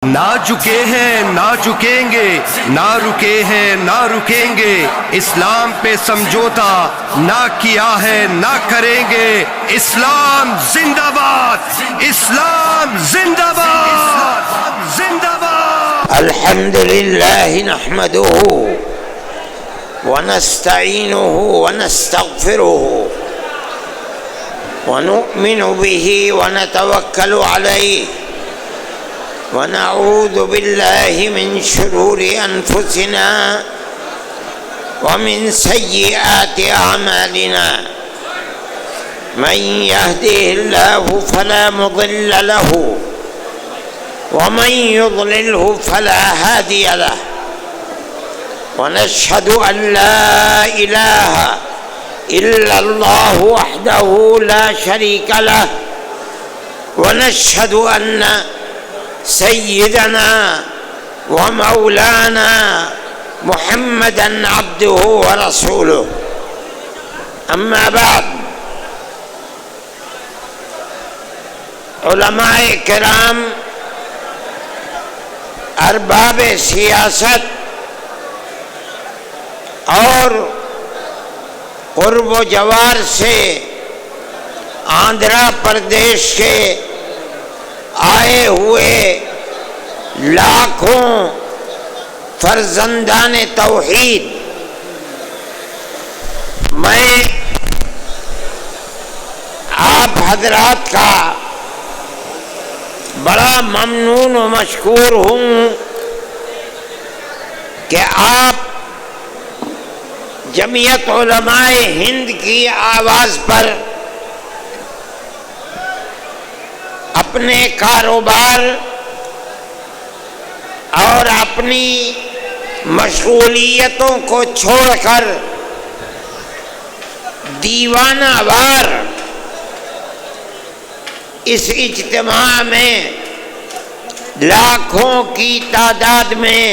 نہ جھکے ہیں نہ جھکیں گے، نہ رکے ہیں نہ رکیں گے، اسلام پہ سمجھوتا نہ کیا ہے نہ کریں گے۔ اسلام زندہ باد، اسلام زندہ باد، زندہ باد۔ الحمد للہ نحمده ونستعینه ونستغفره ونؤمن به ونتوکل علیہ ونعوذ باللہ من شرور انفسنا ومن سیئات اعمالنا من يهده الله فلا مضل له ومن يضلله فلا هادي له ونشهد أن لا إله إلا الله وحده لا شريك له ونشهد أن سيدنا ومولانا محمدا عبده ورسوله أما بعد علماء کرام، ارباب سیاست اور قرب و جوار سے آندھرا پردیش کے آئے ہوئے لاکھوں فرزندان توحید، میں آپ حضرات کا بڑا ممنون و مشکور ہوں کہ آپ جمعیت علماء ہند کی آواز پر اپنے کاروبار اور اپنی مشغولیتوں کو چھوڑ کر دیوانہ وار اس اجتماع میں لاکھوں کی تعداد میں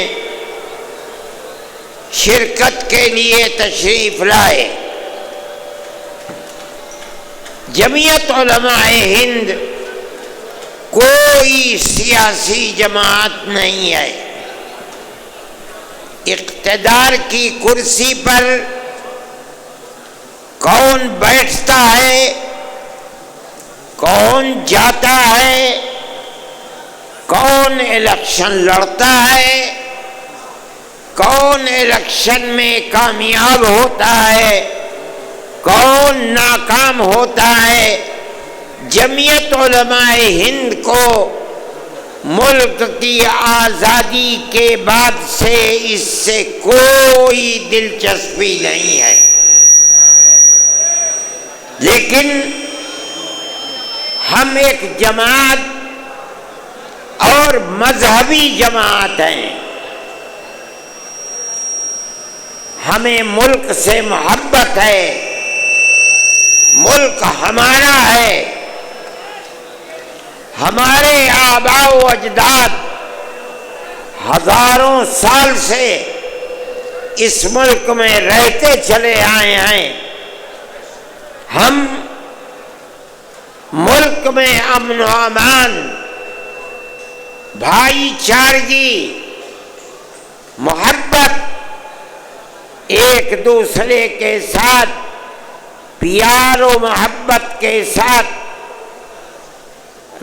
شرکت کے لیے تشریف لائے۔ جمعیت علماء ہند کوئی سیاسی جماعت نہیں ہے۔ اقتدار کی کرسی پر کون بیٹھتا ہے، کون جاتا ہے، کون الیکشن لڑتا ہے، کون الیکشن میں کامیاب ہوتا ہے، کون ناکام ہوتا ہے، جمعیت علماء ہند کو ملک کی آزادی کے بعد سے اس سے کوئی دلچسپی نہیں ہے۔ لیکن ہم ایک جماعت اور مذہبی جماعت ہیں، ہمیں ملک سے محبت ہے، ملک ہمارا ہے، ہمارے آباء و اجداد ہزاروں سال سے اس ملک میں رہتے چلے آئے ہیں۔ ہم ملک میں امن و امان، بھائی چارگی، محبت، ایک دوسرے کے ساتھ پیار و محبت کے ساتھ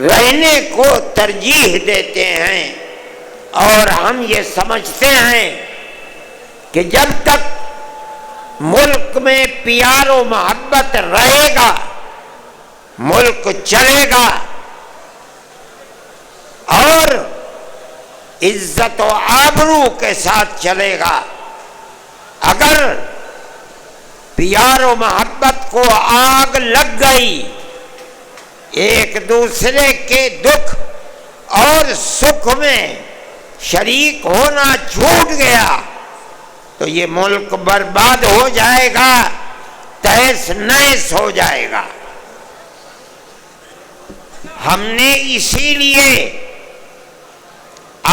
رہنے کو ترجیح دیتے ہیں، اور ہم یہ سمجھتے ہیں کہ جب تک ملک میں پیار و محبت رہے گا ملک چلے گا اور عزت و آبرو کے ساتھ چلے گا۔ اگر پیار و محبت کو آگ لگ گئی، ایک دوسرے کے دکھ اور سکھ میں شریک ہونا چھوٹ گیا تو یہ ملک برباد ہو جائے گا، تہس نہس ہو جائے گا۔ ہم نے اسی لیے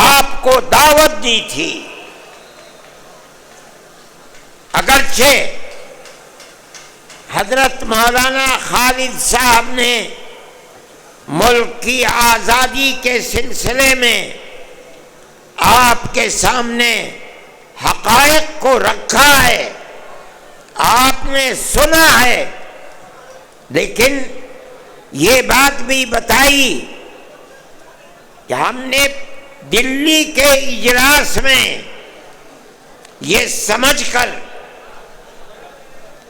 آپ کو دعوت دی تھی، اگرچہ حضرت مولانا خالد صاحب نے ملک کی آزادی کے سلسلے میں آپ کے سامنے حقائق کو رکھا ہے، آپ نے سنا ہے، لیکن یہ بات بھی بتائی کہ ہم نے دلی کے اجلاس میں یہ سمجھ کر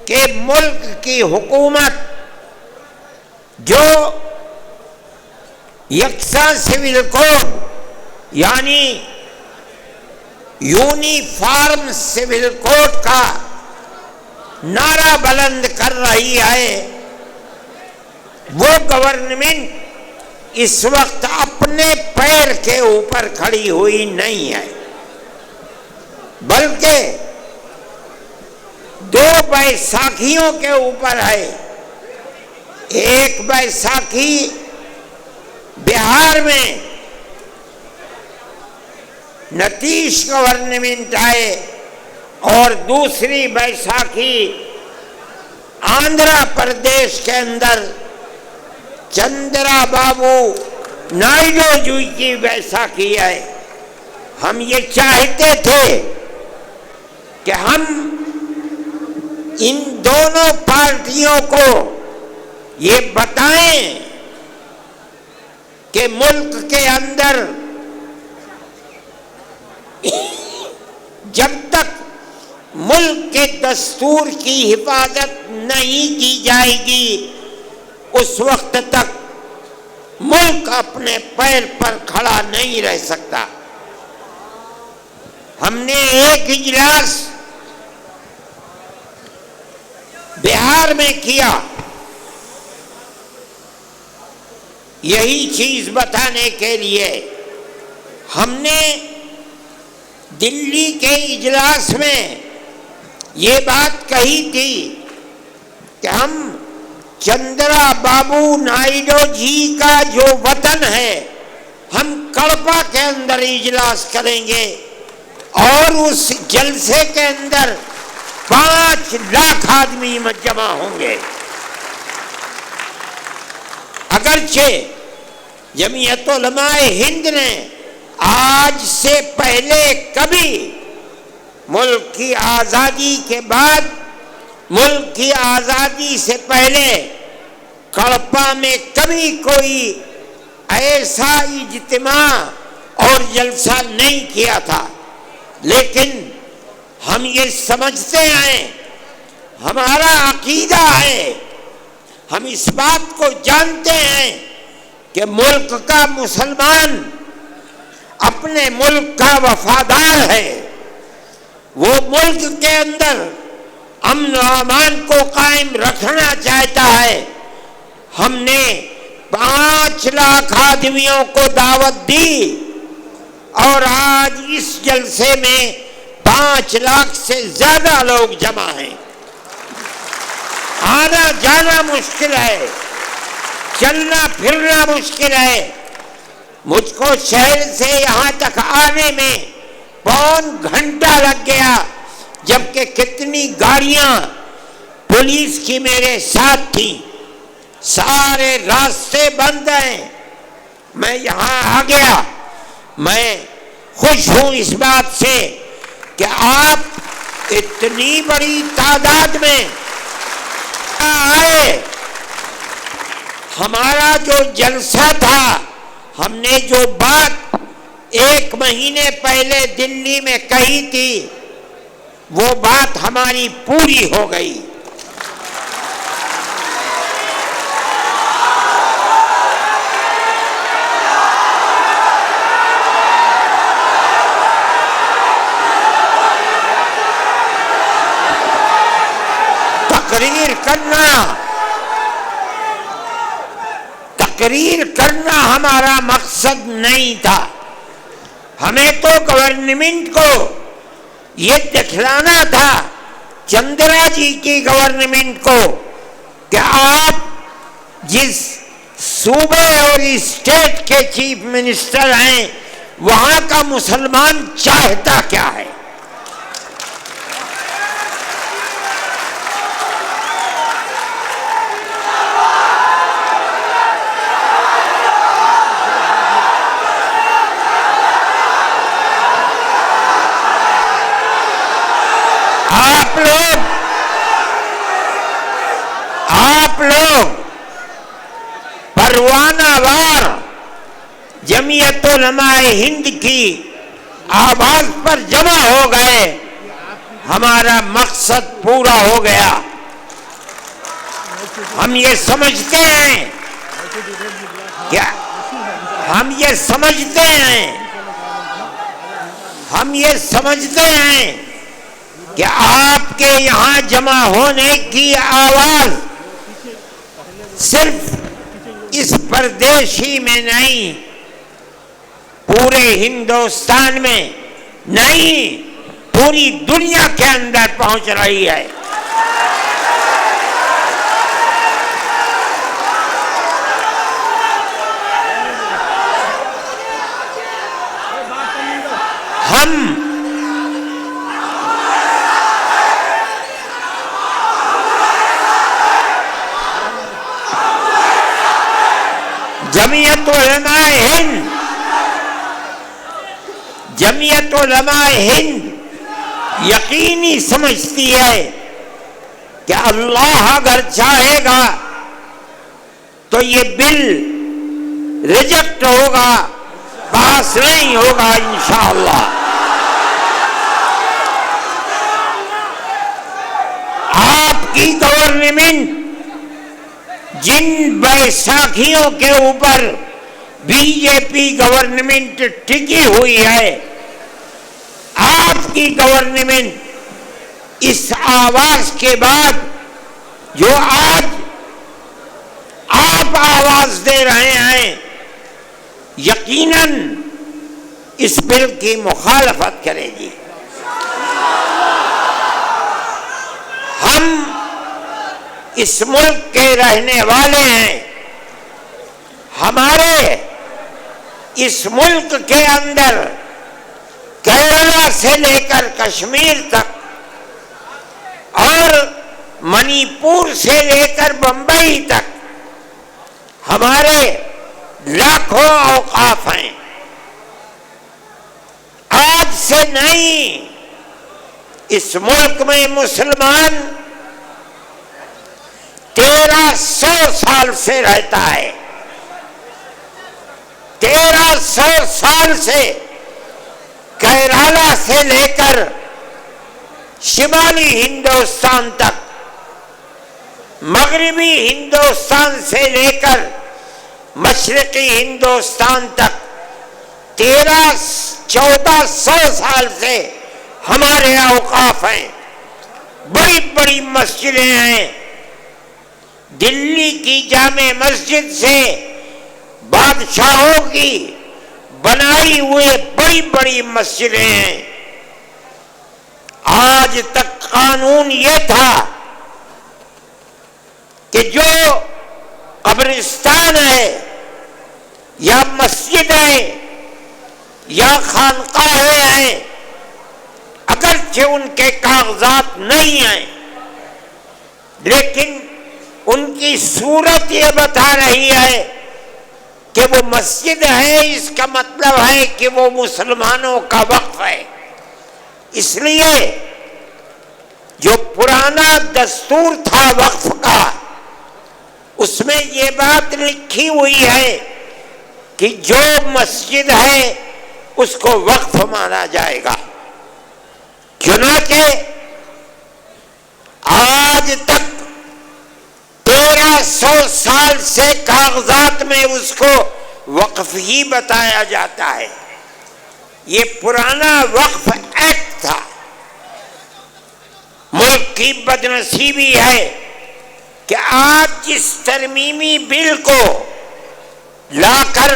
کہ ملک کی حکومت جو یکساں سول کوڈ یعنی یونیفارم سول کوڈ کا نعرہ بلند کر رہی ہے، وہ گورنمنٹ اس وقت اپنے پیر کے اوپر کھڑی ہوئی نہیں ہے، بلکہ دو بیساکھیوں کے اوپر ہے۔ ایک بیساکھی بہار میں نتیش گورنمنٹ آئے اور دوسری بیساکھی آندھرا پردیش کے اندر چندرا بابو نائیڈو جی کی بیساکھی ہے۔ ہم یہ چاہتے تھے کہ ہم ان دونوں پارٹیوں کو یہ بتائیں کہ ملک کے اندر جب تک ملک کے دستور کی حفاظت نہیں کی جائے گی اس وقت تک ملک اپنے پیر پر کھڑا نہیں رہ سکتا۔ ہم نے ایک اجلاس بہار میں کیا، یہی چیز بتانے کے لیے ہم نے دلی کے اجلاس میں یہ بات کہی تھی کہ ہم چندرا بابو نائیڈو جی کا جو وطن ہے ہم کڑپا کے اندر اجلاس کریں گے اور اس جلسے کے اندر 5 لاکھ آدمی جمع ہوں گے۔ اگرچہ جمعیت علماء ہند نے آج سے پہلے کبھی ملک کی آزادی کے بعد، ملک کی آزادی سے پہلے کڑپا میں کبھی کوئی ایسا اجتماع اور جلسہ نہیں کیا تھا، لیکن ہم یہ سمجھتے ہیں، ہمارا عقیدہ ہے، ہم اس بات کو جانتے ہیں کہ ملک کا مسلمان اپنے ملک کا وفادار ہے، وہ ملک کے اندر امن و امان کو قائم رکھنا چاہتا ہے۔ ہم نے 5 لاکھ آدمیوں کو دعوت دی اور آج اس جلسے میں 5 لاکھ سے زیادہ لوگ جمع ہیں۔ آنا جانا مشکل ہے، چلنا پھرنا مشکل ہے۔ مجھ کو شہر سے یہاں تک آنے میں 1.25 گھنٹہ لگ گیا، جبکہ کتنی گاڑیاں پولیس کی میرے ساتھ تھیں، سارے راستے بند ہیں۔ میں یہاں آ گیا، میں خوش ہوں اس بات سے کہ آپ اتنی بڑی تعداد میں آئے۔ ہمارا جو جلسہ تھا، ہم نے جو بات 1 مہینے پہلے دلی میں کہی تھی، وہ بات ہماری پوری ہو گئی۔ تقریر کرنا ہمارا مقصد نہیں تھا، ہمیں تو گورنمنٹ کو یہ دکھلانا تھا، چندرا جی کی گورنمنٹ کو، کہ آپ جس صوبے اور اسٹیٹ کے چیف منسٹر ہیں وہاں کا مسلمان چاہتا کیا ہے۔ آپ لوگ پروانہ وار جمعیت علماء ہند کی آواز پر جمع ہو گئے، ہمارا مقصد پورا ہو گیا۔ ہم یہ سمجھتے ہیں کہ آپ کے یہاں جمع ہونے کی آواز صرف اس پردیش ہی میں نہیں، پورے ہندوستان میں نہیں، پوری دنیا کے اندر پہنچ رہی ہے۔ ہم جمعیت علماء ہند یقینی سمجھتی ہے کہ اللہ اگر چاہے گا تو یہ بل ریجیکٹ ہوگا، پاس نہیں ہوگا انشاءاللہ۔ آپ کی گورنمنٹ جن بیساکھیوں کے اوپر بی جے پی گورنمنٹ ٹکی ہوئی ہے، آپ کی گورنمنٹ اس آواز کے بعد جو آج آپ آواز دے رہے ہیں، یقیناً اس بل کی مخالفت کرے گی۔ ہم اس ملک کے رہنے والے ہیں، ہمارے اس ملک کے اندر کیرلا سے لے کر کشمیر تک اور منی پور سے لے کر بمبئی تک ہمارے لاکھوں اوقاف ہیں۔ آج سے نہیں، اس ملک میں مسلمان 1300 سال سے رہتا ہے، 1300 سال سے کیرالہ سے لے کر شمالی ہندوستان تک، مغربی ہندوستان سے لے کر مشرقی ہندوستان تک 1400 سال سے ہمارے اوقاف ہیں۔ بڑی بڑی مسجدیں ہیں، دلی کی جامع مسجد سے بادشاہوں کی بنائی ہوئے بڑی بڑی مسجدیں ہیں۔ آج تک قانون یہ تھا کہ جو قبرستان ہے یا مسجد ہے یا خانقاہیں ہیں، اگرچہ ان کے کاغذات نہیں ہیں، لیکن ان کی صورت یہ بتا رہی ہے کہ وہ مسجد ہے، اس کا مطلب ہے کہ وہ مسلمانوں کا وقف ہے۔ اس لیے جو پرانا دستور تھا وقف کا، اس میں یہ بات لکھی ہوئی ہے کہ جو مسجد ہے اس کو وقف مانا جائے گا۔ چنانچہ آج تک 1300 سال سے کاغذات میں اس کو وقف ہی بتایا جاتا ہے۔ یہ پرانا وقف ایکٹ تھا۔ ملک کی بدنصیبی ہے کہ آج جس ترمیمی بل کو لا کر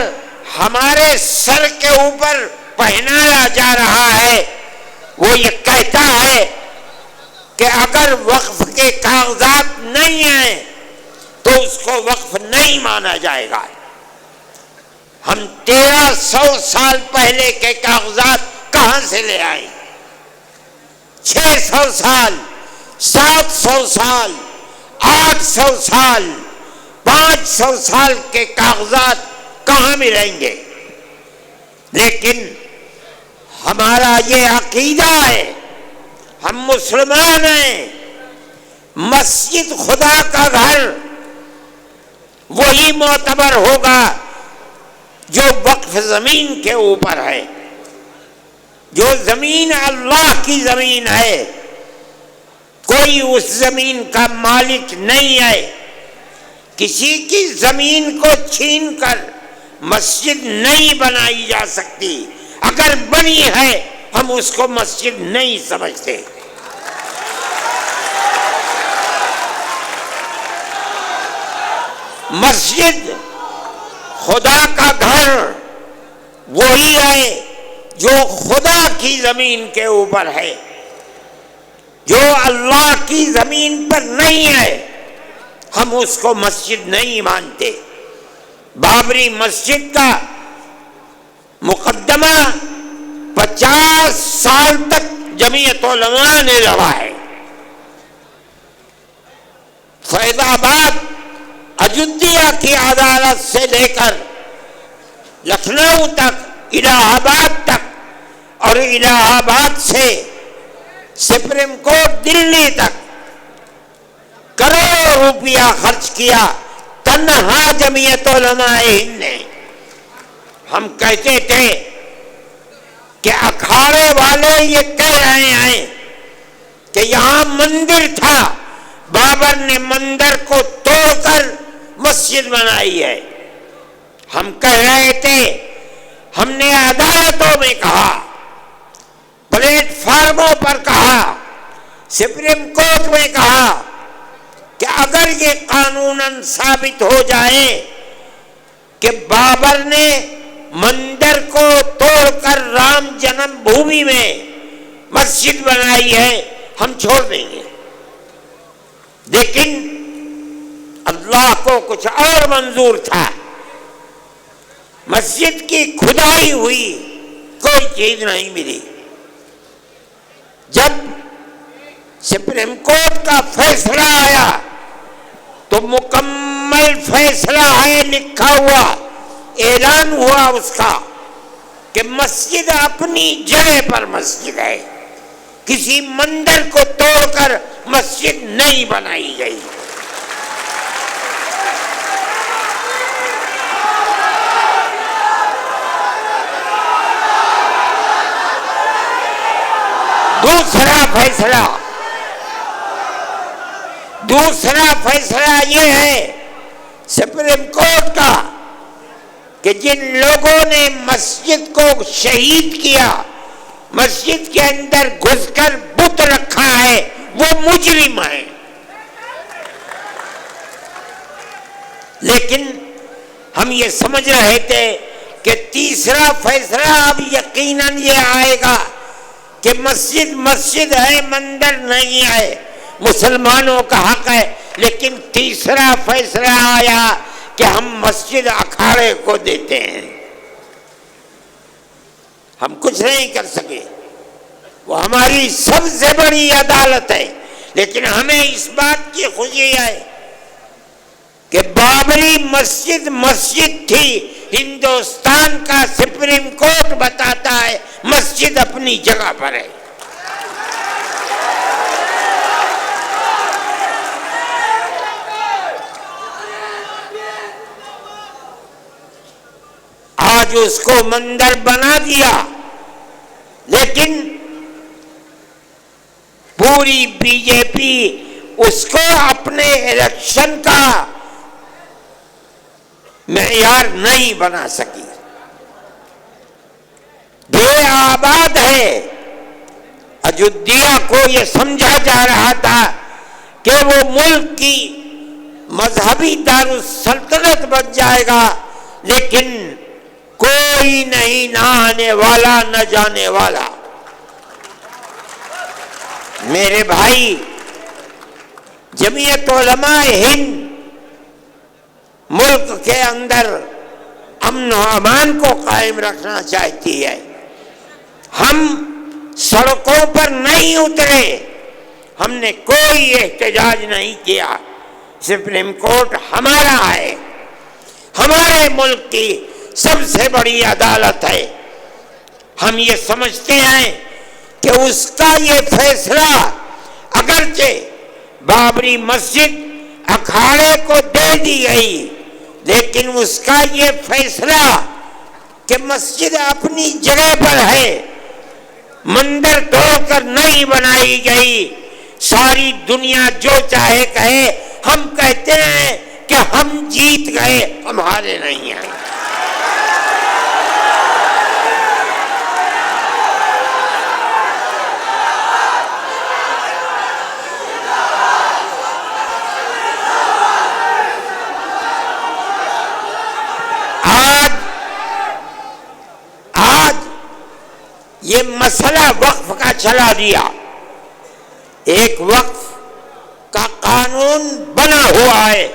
ہمارے سر کے اوپر پہنایا جا رہا ہے، وہ یہ کہتا ہے کہ اگر وقف کے کاغذات نہیں ہیں تو اس کو وقف نہیں مانا جائے گا۔ ہم 1300 سال پہلے کے کاغذات کہاں سے لے آئے؟ 600 سال، 700 سال، 800 سال، 500 سال کے کاغذات کہاں ملیں گے؟ لیکن ہمارا یہ عقیدہ ہے، ہم مسلمان ہیں، مسجد خدا کا گھر وہی معتبر ہوگا جو وقف زمین کے اوپر ہے. جو زمین اللہ کی زمین ہے، کوئی اس زمین کا مالک نہیں ہے. کسی کی زمین کو چھین کر مسجد نہیں بنائی جا سکتی. اگر بنی ہے ہم اس کو مسجد نہیں سمجھتے. مسجد خدا کا گھر وہی ہے جو خدا کی زمین کے اوپر ہے. جو اللہ کی زمین پر نہیں ہے ہم اس کو مسجد نہیں مانتے. بابری مسجد کا مقدمہ 50 سال تک جمعیت علماء نے لڑا ہے. فیض آباد اجودھیا کی عدالت سے لے کر لکھنؤ تک، الہ آباد تک، اور الہ آباد سے سپریم کورٹ دلی تک کروڑوں روپیہ خرچ کیا تنہا جمعیت علماء ہند نے. ہم کہتے تھے کہ اکھاڑے والے یہ کہہ رہے ہیں کہ یہاں مندر تھا، بابر نے مندر کو توڑ کر مسجد بنائی ہے. ہم کہہ رہے تھے، ہم نے عدالتوں میں کہا، پلیٹ فارموں پر کہا، سپریم کورٹ میں کہا کہ اگر یہ قانوناً ثابت ہو جائے کہ بابر نے مندر کو توڑ کر رام جنم بھومی میں مسجد بنائی ہے، ہم چھوڑ دیں گے. لیکن اللہ کو کچھ اور منظور تھا. مسجد کی کھدائی ہوئی، کوئی چیز نہیں ملی. جب سپریم کورٹ کا فیصلہ آیا تو مکمل فیصلہ ہے، لکھا ہوا، اعلان ہوا اس کا کہ مسجد اپنی جگہ پر مسجد ہے. کسی مندر کو توڑ کر مسجد نہیں بنائی گئی. دوسرا فیصلہ یہ ہے سپریم کورٹ کا کہ جن لوگوں نے مسجد کو شہید کیا، مسجد کے اندر گھس کر بت رکھا ہے، وہ مجرم ہے. لیکن ہم یہ سمجھ رہے تھے کہ تیسرا فیصلہ اب یقیناً یہ آئے گا کہ مسجد مسجد ہے، مندر نہیں ہے، مسلمانوں کا حق ہے. لیکن تیسرا فیصلہ آیا کہ ہم مسجد اکھاڑے کو دیتے ہیں. ہم کچھ نہیں کر سکے، وہ ہماری سب سے بڑی عدالت ہے. لیکن ہمیں اس بات کی خوشی ہے کہ بابری مسجد مسجد تھی. ہندوستان کا سپریم کورٹ بتاتا ہے مسجد اپنی جگہ پر ہے. آج اس کو مندر بنا دیا، لیکن پوری بی جے پی اس کو اپنے الیکشن کا معیار نہیں بنا سکی. یہ آباد ہے. اجودھیا کو یہ سمجھا جا رہا تھا کہ وہ ملک کی مذہبی دارالسلطنت بن جائے گا، لیکن کوئی نہیں، نہ آنے والا نہ جانے والا. میرے بھائی، جمعیت علماء ہند ملک کے اندر امن و امان کو قائم رکھنا چاہتی ہے. ہم سڑکوں پر نہیں اترے، ہم نے کوئی احتجاج نہیں کیا. سپریم کورٹ ہمارا ہے، ہمارے ملک کی سب سے بڑی عدالت ہے. ہم یہ سمجھتے ہیں کہ اس کا یہ فیصلہ اگرچہ بابری مسجد اکھاڑے کو دے دی گئی، لیکن اس کا یہ فیصلہ کہ مسجد اپنی جگہ پر ہے، مندر توڑ کر نہیں بنائی گئی، ساری دنیا جو چاہے کہے، ہم کہتے ہیں کہ ہم جیت گئے، ہمارے نہیں ہیں۔ آج یہ مسئلہ وقف کا چلا دیا، ایک وقف کا قانون بنا ہوا ہے،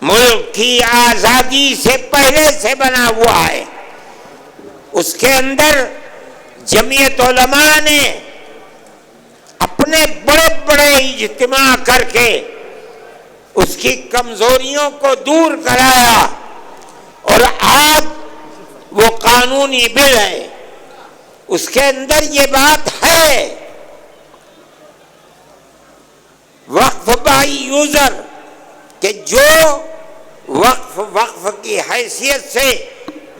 ملک کی آزادی سے پہلے سے بنا ہوا ہے، اس کے اندر جمعیت علماء نے اپنے بڑے بڑے اجتماع کر کے اس کی کمزوریوں کو دور کرایا، اور آج وہ قانونی بل ہے، اس کے اندر یہ بات ہے وقف بائی یوزر، کہ جو وقف کی حیثیت سے،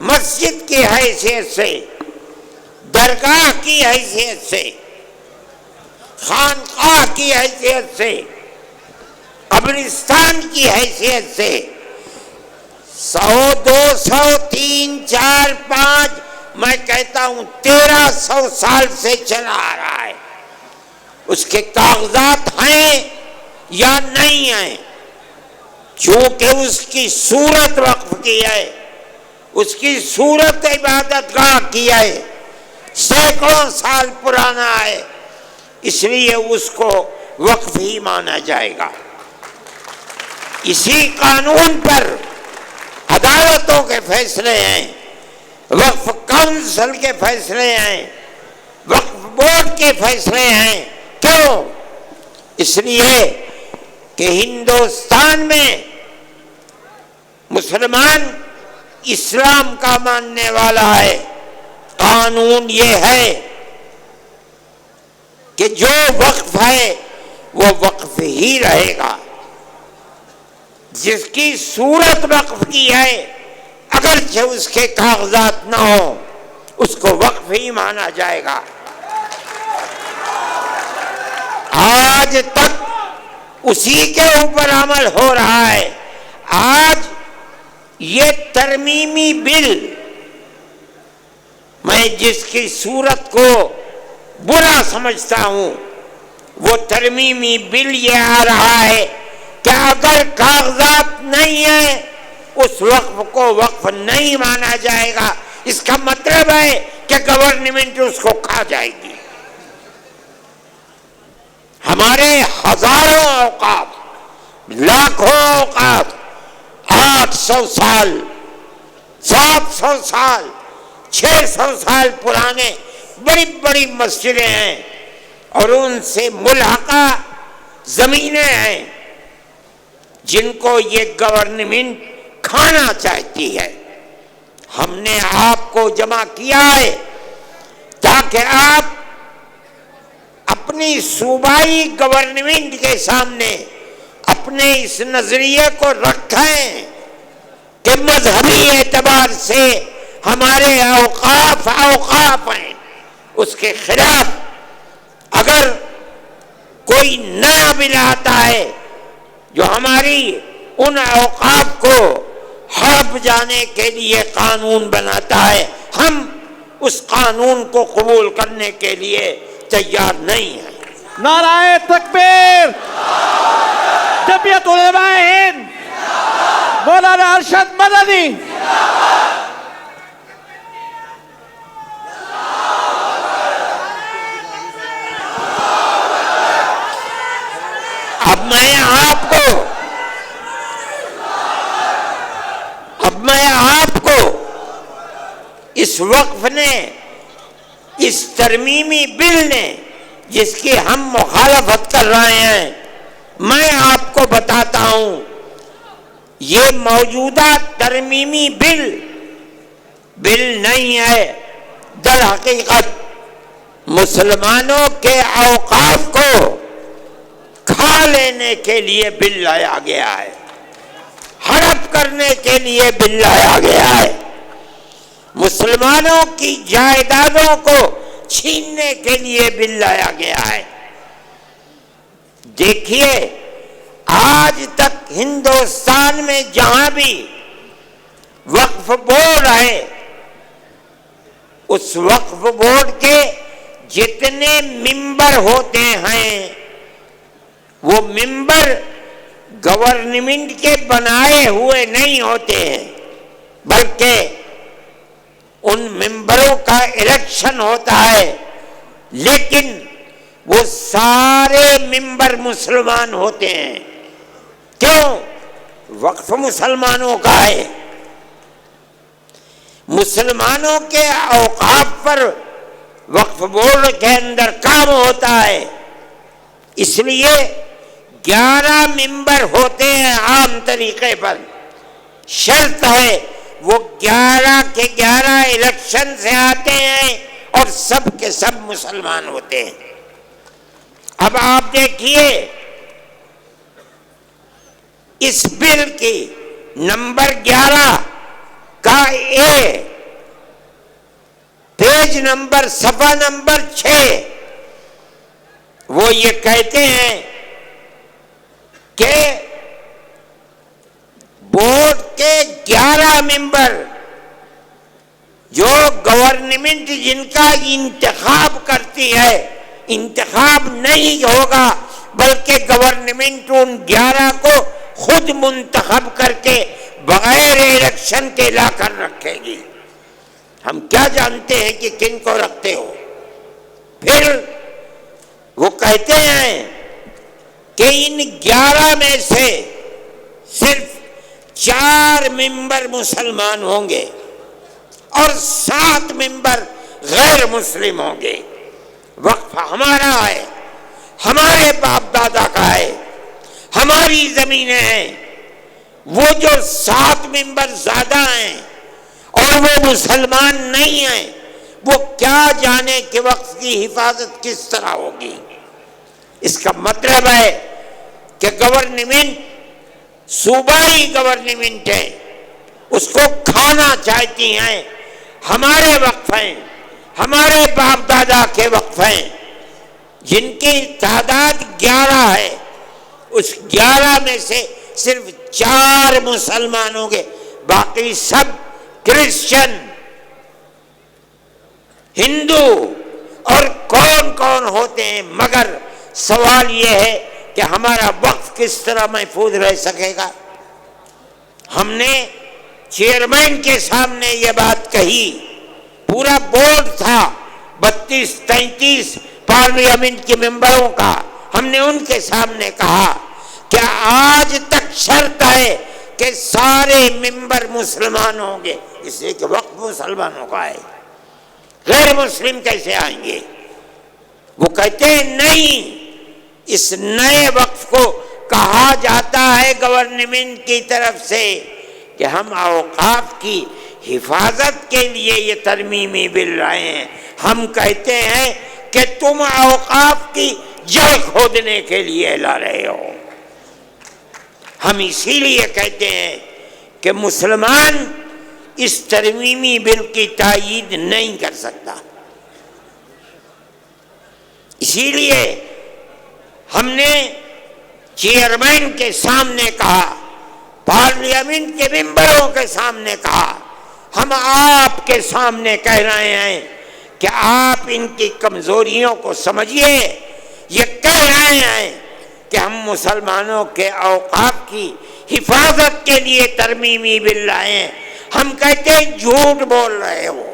مسجد کی حیثیت سے، درگاہ کی حیثیت سے، خانقاہ کی حیثیت سے، قبرستان کی حیثیت سے 100 200 3 4 5 میں کہتا ہوں 1300 سال سے چلا آ رہا ہے، اس کے کاغذات ہیں یا نہیں ہیں، چونکہ اس کی صورت وقف کی ہے، اس کی صورت عبادت گاہ کی ہے، سینکڑوں سال پرانا ہے، اس لیے اس کو وقف ہی مانا جائے گا۔ اسی قانون پر عدالتوں کے فیصلے ہیں، وقف کونسل کے فیصلے ہیں، وقف بورڈ کے فیصلے ہیں۔ کیوں؟ اس لیے کہ ہندوستان میں مسلمان اسلام کا ماننے والا ہے، قانون یہ ہے کہ جو وقف ہے وہ وقف ہی رہے گا، جس کی صورت وقف کی ہے اگرچہ اس کے کاغذات نہ ہو، اس کو وقف ہی مانا جائے گا۔ آج تک اسی کے اوپر عمل ہو رہا ہے۔ آج یہ ترمیمی بل، میں جس کی صورت کو برا سمجھتا ہوں، وہ ترمیمی بل یہ آ رہا ہے کہ اگر کاغذات نہیں ہیں اس وقف کو وقف نہیں مانا جائے گا۔ اس کا مطلب ہے کہ گورنمنٹ اس کو کھا جائے گی۔ ہمارے ہزاروں اوقاف، لاکھوں اوقاف، 800 سال، 700 سال، 600 سال پرانے بڑی بڑی مسجدیں ہیں اور ان سے ملحقہ زمینیں ہیں جن کو یہ گورنمنٹ کھانا چاہتی ہے۔ ہم نے آپ کو جمع کیا ہے تاکہ آپ اپنی صوبائی گورنمنٹ کے سامنے اپنے اس نظریے کو رکھیں کہ مذہبی اعتبار سے ہمارے اوقاف ہیں، اس کے خلاف اگر کوئی نیا بل آتا ہے جو ہماری ان اوقاف کو ہڑپ جانے کے لیے قانون بناتا ہے، ہم اس قانون کو قبول کرنے کے لیے تیار نہیں ہیں۔ نعرہ تکبیر، جمعیت علماء ہند، مولانا ارشد مدنی۔ اب میں آپ کو اس وقف نے، اس ترمیمی بل نے جس کی ہم مخالفت کر رہے ہیں، میں آپ کو بتاتا ہوں یہ موجودہ ترمیمی بل نہیں ہے، در حقیقت مسلمانوں کے اوقاف کو کھا لینے کے لیے بل لایا گیا ہے، ہڑپ کرنے کے لیے بل لایا گیا ہے، مسلمانوں کی جائیدادوں کو چھیننے کے لیے بل لایا گیا ہے۔ دیکھیے آج تک ہندوستان میں جہاں بھی وقف بورڈ ہے، اس وقف بورڈ کے جتنے ممبر ہوتے ہیں وہ ممبر گورنمنٹ کے بنائے ہوئے نہیں ہوتے ہیں، بلکہ ان ممبروں کا الیکشن ہوتا ہے، لیکن وہ سارے ممبر مسلمان ہوتے ہیں۔ کیوں؟ وقف مسلمانوں کا ہے، مسلمانوں کے اوقاف پر وقف بورڈ کے اندر کام ہوتا ہے، اس لیے 11 ممبر ہوتے ہیں عام طریقے پر، شرط ہے وہ 11 کے 11 الیکشن سے آتے ہیں اور سب کے سب مسلمان ہوتے ہیں۔ اب آپ دیکھیے اس بل کی نمبر 11 کا اے، پیج نمبر صفحہ نمبر 6، وہ یہ کہتے ہیں کہ بورڈ کے 11 ممبر جو گورنمنٹ جن کا انتخاب کرتی ہے، انتخاب نہیں ہوگا بلکہ گورنمنٹ ان 11 کو خود منتخب کر کے بغیر الیکشن کے لا کر رکھے گی۔ ہم کیا جانتے ہیں کہ کن کو رکھتے ہو؟ پھر وہ کہتے ہیں کہ ان 11 میں سے صرف 4 ممبر مسلمان ہوں گے اور 7 ممبر غیر مسلم ہوں گے۔ وقف ہمارا ہے، ہمارے باپ دادا کا ہے، ہماری زمینیں ہیں۔ وہ جو 7 ممبر زیادہ ہیں اور وہ مسلمان نہیں ہیں، وہ کیا جانے کہ وقف کی حفاظت کس طرح ہوگی۔ اس کا مطلب ہے کہ گورنمنٹ صوبائی گورنمنٹ ہے، اس کو کھانا چاہتی ہیں۔ ہمارے وقف ہیں، ہمارے باپ دادا کے وقف ہیں، جن کی تعداد 11 ہے، اس 11 میں سے صرف 4 مسلمان ہوں گے، باقی سب کرسچن، ہندو اور کون ہوتے ہیں۔ مگر سوال یہ ہے کہ ہمارا وقف کس طرح محفوظ رہ سکے گا؟ ہم نے چیئرمین کے سامنے یہ بات کہی، پورا بورڈ تھا 32-33 پارلیمنٹ کے ممبروں کا، ہم نے ان کے سامنے کہا کہ آج تک شرط ہے کہ سارے ممبر مسلمان ہوں گے، اس لیے کہ وقف مسلمانوں کا ہے، غیر مسلم کیسے آئیں گے؟ وہ کہتے ہیں نہیں، اس نئے وقف کو کہا جاتا ہے گورنمنٹ کی طرف سے کہ ہم اوقاف کی حفاظت کے لیے یہ ترمیمی بل لائے ہیں۔ ہم کہتے ہیں کہ تم اوقاف کی جڑ کھودنے کے لیے لا رہے ہو۔ ہم اسی لیے کہتے ہیں کہ مسلمان اس ترمیمی بل کی تائید نہیں کر سکتا۔ اسی لیے ہم نے چیئرمین کے سامنے کہا، پارلیمنٹ کے ممبروں کے سامنے کہا، ہم آپ کے سامنے کہہ رہے ہیں کہ آپ ان کی کمزوریوں کو سمجھیے۔ یہ کہہ رہے ہیں کہ ہم مسلمانوں کے اوقاف کی حفاظت کے لیے ترمیمی بل لائے ہیں۔ ہم کہتے ہیں جھوٹ بول رہے ہو،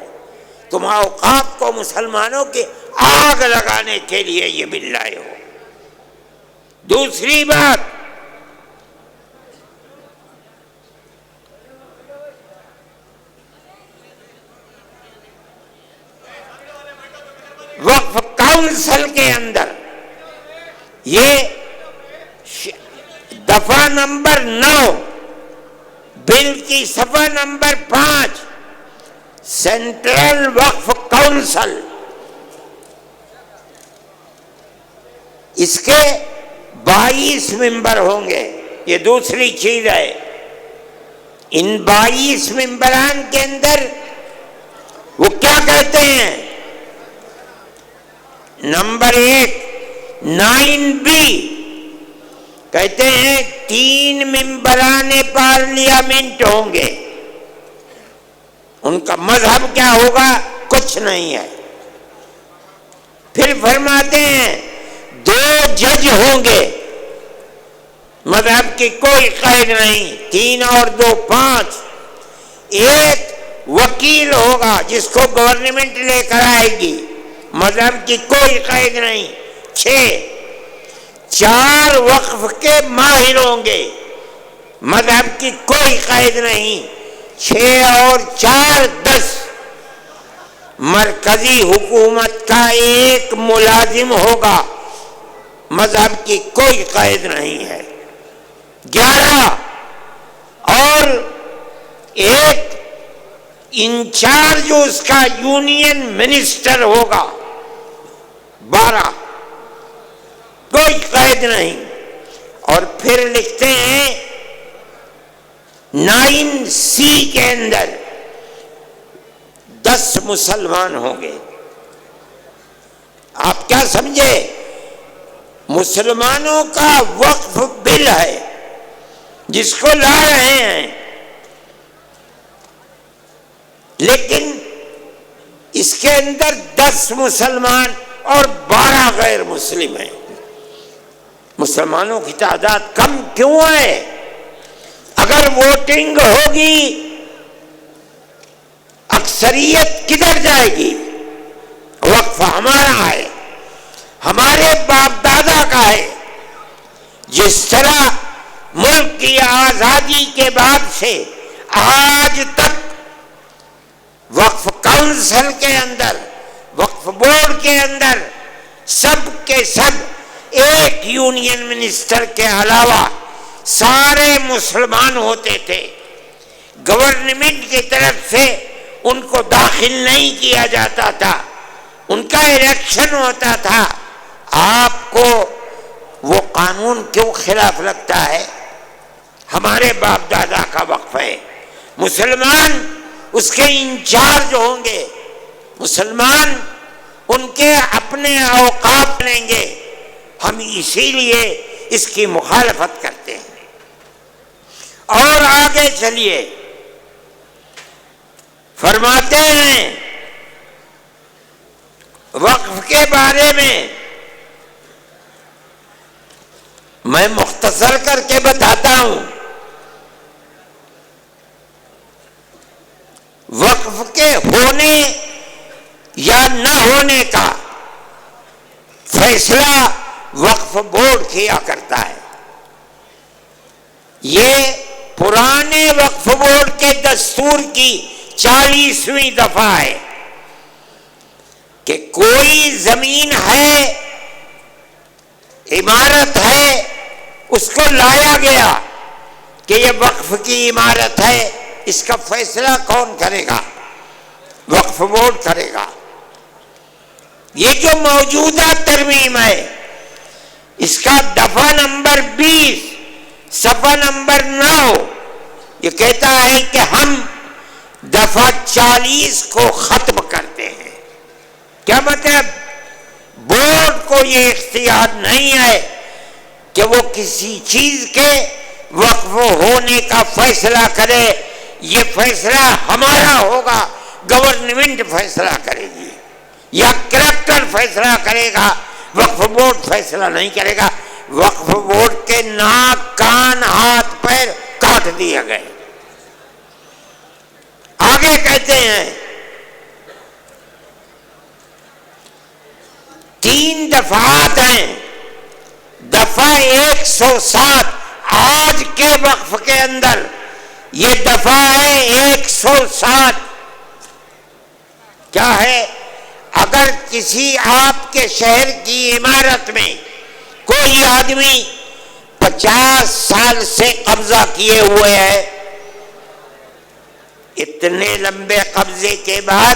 تم اوقاف کو مسلمانوں کی آگ لگانے کے لیے یہ بل لائے ہو۔ دوسری بات، وقف کونسل کے اندر یہ دفعہ نمبر 9 بل کی صفحہ نمبر 5، سینٹرل وقف کونسل اس کے 22 ممبر ہوں گے. یہ دوسری چیز ہے. ان 22 ممبران کے اندر وہ کیا کہتے ہیں؟ نمبر 1 9B کہتے ہیں 3 ممبران پارلیمنٹ ہوں گے. ان کا مذہب کیا ہوگا؟ کچھ نہیں ہے. پھر فرماتے ہیں 2 جج ہوں گے، مذہب کی کوئی قید نہیں. 3 اور 2 5. 1 وکیل ہوگا جس کو گورنمنٹ لے کر آئے گی، مذہب کی کوئی قید نہیں. 6 4 وقف کے ماہر ہوں گے، مذہب کی کوئی قید نہیں. 6 اور 4 10. مرکزی حکومت کا 1 ملازم ہوگا، مذہب کی کوئی قید نہیں ہے. 11 اور 1 انچارج اس کا یونین منسٹر ہوگا. 12 کوئی قید نہیں. اور پھر لکھتے ہیں 9C کے اندر 10 مسلمان ہوں گے. آپ کیا سمجھے؟ مسلمانوں کا وقف بل ہے جس کو لا رہے ہیں، لیکن اس کے اندر 10 مسلمان اور 12 غیر مسلم ہیں. مسلمانوں کی تعداد کم کیوں ہے؟ اگر ووٹنگ ہوگی اکثریت کدھر جائے گی؟ وقف ہمارا ہے، ہمارے باپ دادا کا ہے. جس طرح ملک کی آزادی کے بعد سے آج تک وقف کونسل کے اندر، وقف بورڈ کے اندر سب کے سب ایک یونین منسٹر کے علاوہ سارے مسلمان ہوتے تھے. گورنمنٹ کی طرف سے ان کو داخل نہیں کیا جاتا تھا، ان کا الیکشن ہوتا تھا. آپ کو وہ قانون کیوں خلاف لگتا ہے؟ ہمارے باپ دادا کا وقف ہے. مسلمان اس کے انچارج ہوں گے، مسلمان ان کے اپنے اوقاف لیں گے. ہم اسی لیے اس کی مخالفت کرتے ہیں. اور آگے چلیے، فرماتے ہیں وقف کے بارے میں میں مختصر کر کے بتاتا ہوں. وقف کے ہونے یا نہ ہونے کا فیصلہ وقف بورڈ کیا کرتا ہے. یہ پرانے وقف بورڈ کے دستور کی 40ویں دفعہ ہے کہ کوئی زمین ہے، عمارت ہے، اس کو لایا گیا کہ یہ وقف کی عمارت ہے. اس کا فیصلہ کون کرے گا؟ وقف بورڈ کرے گا. یہ جو موجودہ ترمیم ہے اس کا دفعہ نمبر 20 صفحہ نمبر 9 یہ کہتا ہے کہ ہم دفعہ 40 کو ختم کرتے ہیں. کیا مطلب؟ بورڈ کو یہ اختیار نہیں ہے کہ وہ کسی چیز کے وقف ہونے کا فیصلہ کرے. یہ فیصلہ ہمارا ہوگا، گورنمنٹ فیصلہ کرے گی یا کلکٹر فیصلہ کرے گا، وقف بورڈ فیصلہ نہیں کرے گا. وقف بورڈ کے ناک کان ہاتھ پیر کاٹ دیے گئے. آگے کہتے ہیں 3 دفعات ہیں. دفعہ 107 آج کے وقف کے اندر یہ دفعہ ہے 107. کیا ہے؟ اگر کسی آپ کے شہر کی عمارت میں کوئی آدمی 50 سال سے قبضہ کیے ہوئے ہے، اتنے لمبے قبضے کے بعد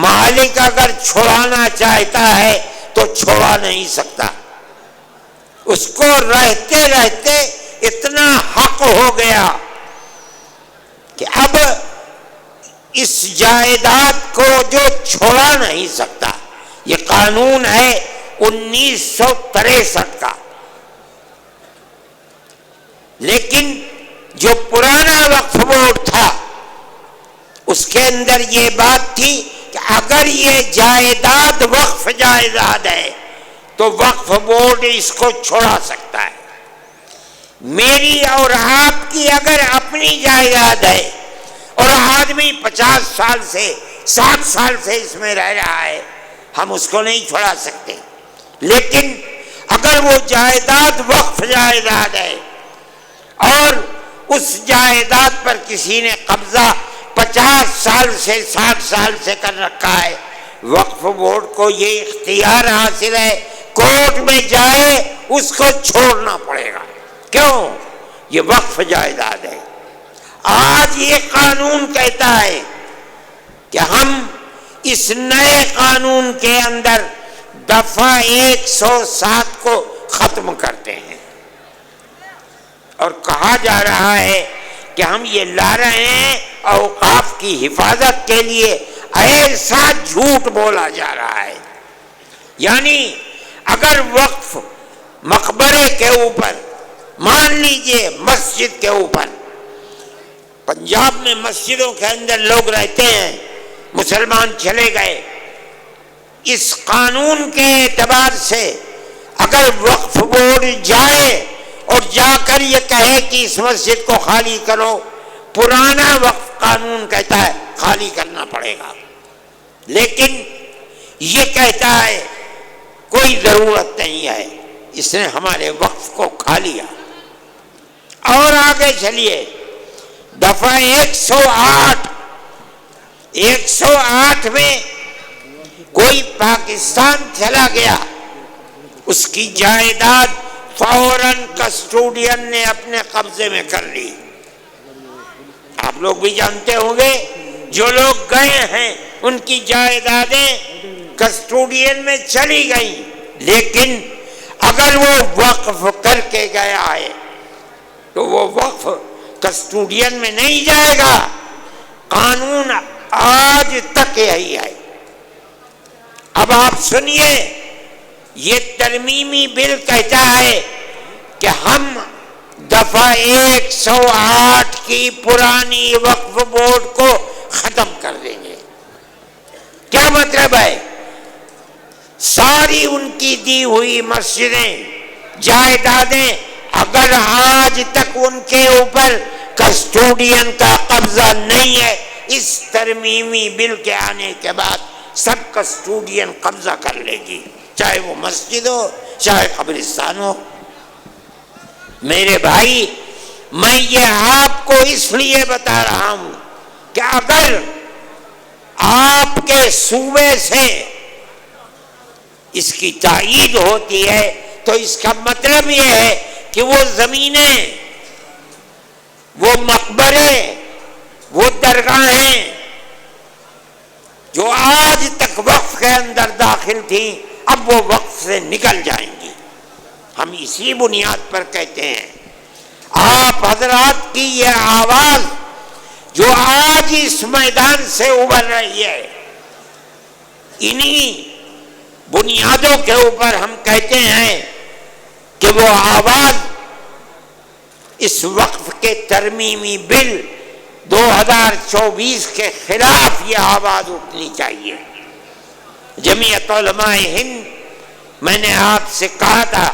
مالک اگر چھڑانا چاہتا ہے تو چھڑا نہیں سکتا. اس کو رہتے رہتے اتنا حق ہو گیا کہ اب اس جائیداد کو جو چھوڑا نہیں سکتا. یہ قانون ہے 1963 کا. لیکن جو پرانا وقف بورڈ تھا اس کے اندر یہ بات تھی کہ اگر یہ جائیداد وقف جائیداد ہے تو وقف بورڈ اس کو چھوڑا سکتا ہے. میری اور آپ کی اگر اپنی جائیداد ہے اور آدمی 50 سال سے 60 سال سے اس میں رہ رہا ہے, ہم اس کو نہیں چھوڑا سکتے. لیکن اگر وہ جائیداد وقف جائیداد ہے اور اس جائیداد پر کسی نے قبضہ 50 سال سے 60 سال سے کر رکھا ہے, وقف بورڈ کو یہ اختیار حاصل ہے کورٹ میں جائے اس کو چھوڑنا پڑے گا. کیوں؟ یہ وقف جائیداد ہے. آج یہ قانون کہتا ہے کہ ہم اس نئے قانون کے اندر دفعہ 107 کو ختم کرتے ہیں اور کہا جا رہا ہے کہ ہم یہ لا رہے ہیں اوقاف کی حفاظت کے لیے. ایسا جھوٹ بولا جا رہا ہے. یعنی اگر وقف مقبرے کے اوپر, مان لیجئے مسجد کے اوپر, پنجاب میں مسجدوں کے اندر لوگ رہتے ہیں, مسلمان چلے گئے, اس قانون کے اعتبار سے اگر وقف بورڈ جائے اور جا کر یہ کہے کہ اس مسجد کو خالی کرو, پرانا وقف قانون کہتا ہے خالی کرنا پڑے گا. لیکن یہ کہتا ہے کوئی ضرورت نہیں ہے, اس نے ہمارے وقف کو کھا لیا. اور آگے چلیے, دفعہ 108 میں کوئی پاکستان چلا گیا, اس کی جائیداد فوراً کسٹوڈین نے اپنے قبضے میں کر لی. آپ لوگ بھی جانتے ہوں گے, جو لوگ گئے ہیں ان کی جائیدادیں کسٹوڈین میں چلی گئیں. لیکن اگر وہ وقف کر کے گیا ہے تو وہ وقف کسٹوڈین میں نہیں جائے گا. قانون آج تک یہی ہے. اب آپ سنیے, یہ ترمیمی بل کہتا ہے کہ ہم دفعہ 108 کی پرانی وقف بورڈ کو ختم کر دیں گے. کیا مطلب ہے؟ ساری ان کی دی ہوئی مسجدیں, جائیدادیں, اگر آج تک ان کے اوپر کسٹوڈین کا قبضہ نہیں ہے, اس ترمیمی بل کے آنے کے بعد سب کسٹوڈین قبضہ کر لے گی, چاہے وہ مسجد ہو چاہے قبرستان ہو. میرے بھائی, میں یہ آپ کو اس لیے بتا رہا ہوں کہ اگر آپ کے صوبے سے اس کی تائید ہوتی ہے تو اس کا مطلب یہ ہے کہ وہ زمینیں, وہ مقبرے, وہ درگاہیں جو آج تک وقف کے اندر داخل تھیں اب وہ وقف سے نکل جائیں گی. ہم اسی بنیاد پر کہتے ہیں آپ حضرات کی یہ آواز جو آج اس میدان سے ابھر رہی ہے, انہی بنیادوں کے اوپر ہم کہتے ہیں کہ وہ آواز اس وقف کے ترمیمی بل 2024 کے خلاف یہ آواز اٹھنی چاہیے. جمعیت علماء ہند, میں نے آپ سے کہا تھا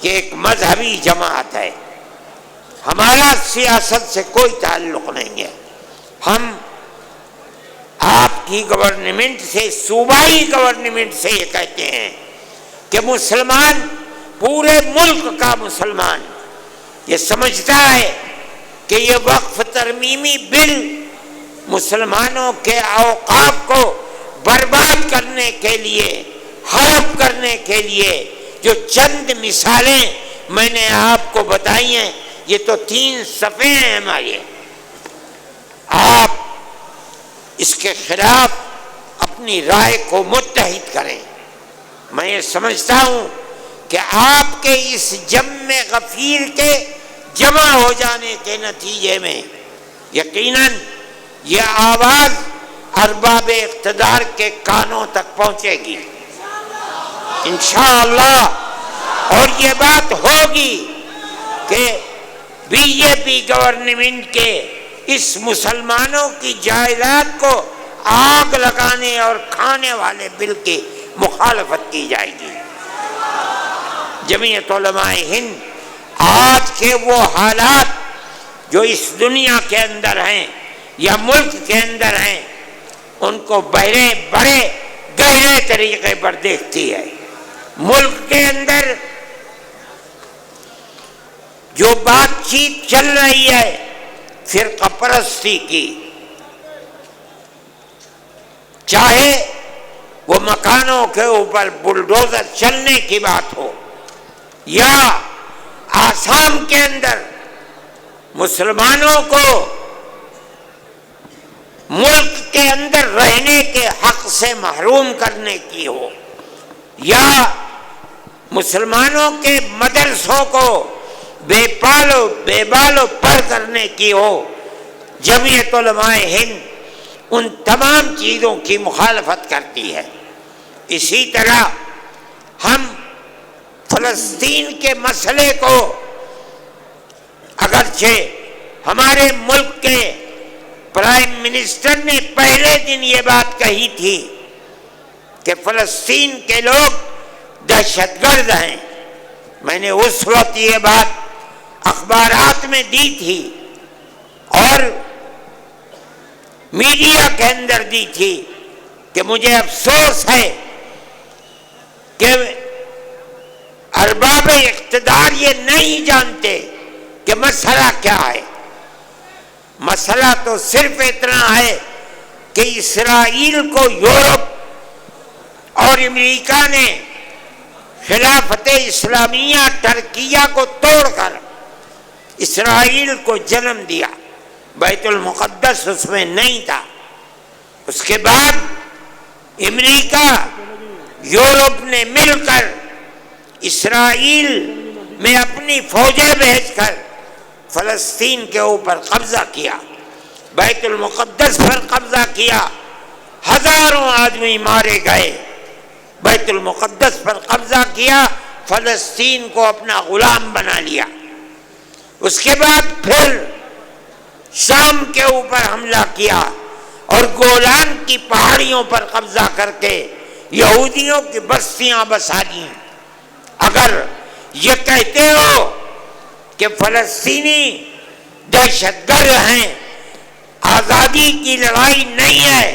کہ ایک مذہبی جماعت ہے, ہمارا سیاست سے کوئی تعلق نہیں ہے. ہم آپ کی گورنمنٹ سے, صوبائی گورنمنٹ سے یہ کہتے ہیں کہ مسلمان, پورے ملک کا مسلمان یہ سمجھتا ہے کہ یہ وقف ترمیمی بل مسلمانوں کے اوقاف کو برباد کرنے کے لیے, حرف کرنے کے لیے, جو چند مثالیں میں نے آپ کو بتائی ہیں, یہ تو 3 صفحے ہیں ہمارے, آپ اس کے خلاف اپنی رائے کو متحد کریں. میں یہ سمجھتا ہوں کہ آپ کے اس جم غفیر کے جمع ہو جانے کے نتیجے میں یقیناً یہ آواز ارباب اقتدار کے کانوں تک پہنچے گی انشاءاللہ، اور یہ بات ہوگی کہ بی جے پی گورنمنٹ کے اس مسلمانوں کی جائیداد کو آگ لگانے اور کھانے والے بل کی مخالفت کی جائے گی۔ جمعیت علماء ہند آج کے وہ حالات جو اس دنیا کے اندر ہیں یا ملک کے اندر ہیں ان کو بڑے گہرے طریقے پر دیکھتی ہے۔ ملک کے اندر جو بات چیت چل رہی ہے فرقہ پرستی کی، چاہے وہ مکانوں کے اوپر بلڈوزر چلنے کی بات ہو یا آسام کے اندر مسلمانوں کو ملک کے اندر رہنے کے حق سے محروم کرنے کی ہو یا مسلمانوں کے مدرسوں کو بے پالو بے بالو پر کرنے کی ہو، جمعیت علماء ہند ان تمام چیزوں کی مخالفت کرتی ہے۔ اسی طرح ہم فلسطین کے مسئلے کو اگرچہ ہمارے ملک کے پرائم منسٹر نے پہلے دن یہ بات کہی تھی کہ فلسطین کے لوگ دہشت گرد ہیں، میں نے اس وقت یہ بات اخبارات میں دی تھی اور میڈیا کے اندر دی تھی کہ مجھے افسوس ہے کہ ارباب اقتدار یہ نہیں جانتے کہ مسئلہ کیا ہے۔ مسئلہ تو صرف اتنا ہے کہ اسرائیل کو یورپ اور امریکہ نے خلافت اسلامیہ ترکیہ کو توڑ کر اسرائیل کو جنم دیا، بیت المقدس اس میں نہیں تھا۔ اس کے بعد امریکہ یورپ نے مل کر اسرائیل میں اپنی فوجیں بھیج کر فلسطین کے اوپر قبضہ کیا، بیت المقدس پر قبضہ کیا، ہزاروں آدمی مارے گئے، بیت المقدس پر قبضہ کیا، فلسطین کو اپنا غلام بنا لیا۔ اس کے بعد پھر شام کے اوپر حملہ کیا اور گولان کی پہاڑیوں پر قبضہ کر کے یہودیوں کی بستیاں بسا دیں۔ اگر یہ کہتے ہو کہ فلسطینی دہشت گرد ہیں، آزادی کی لڑائی نہیں ہے،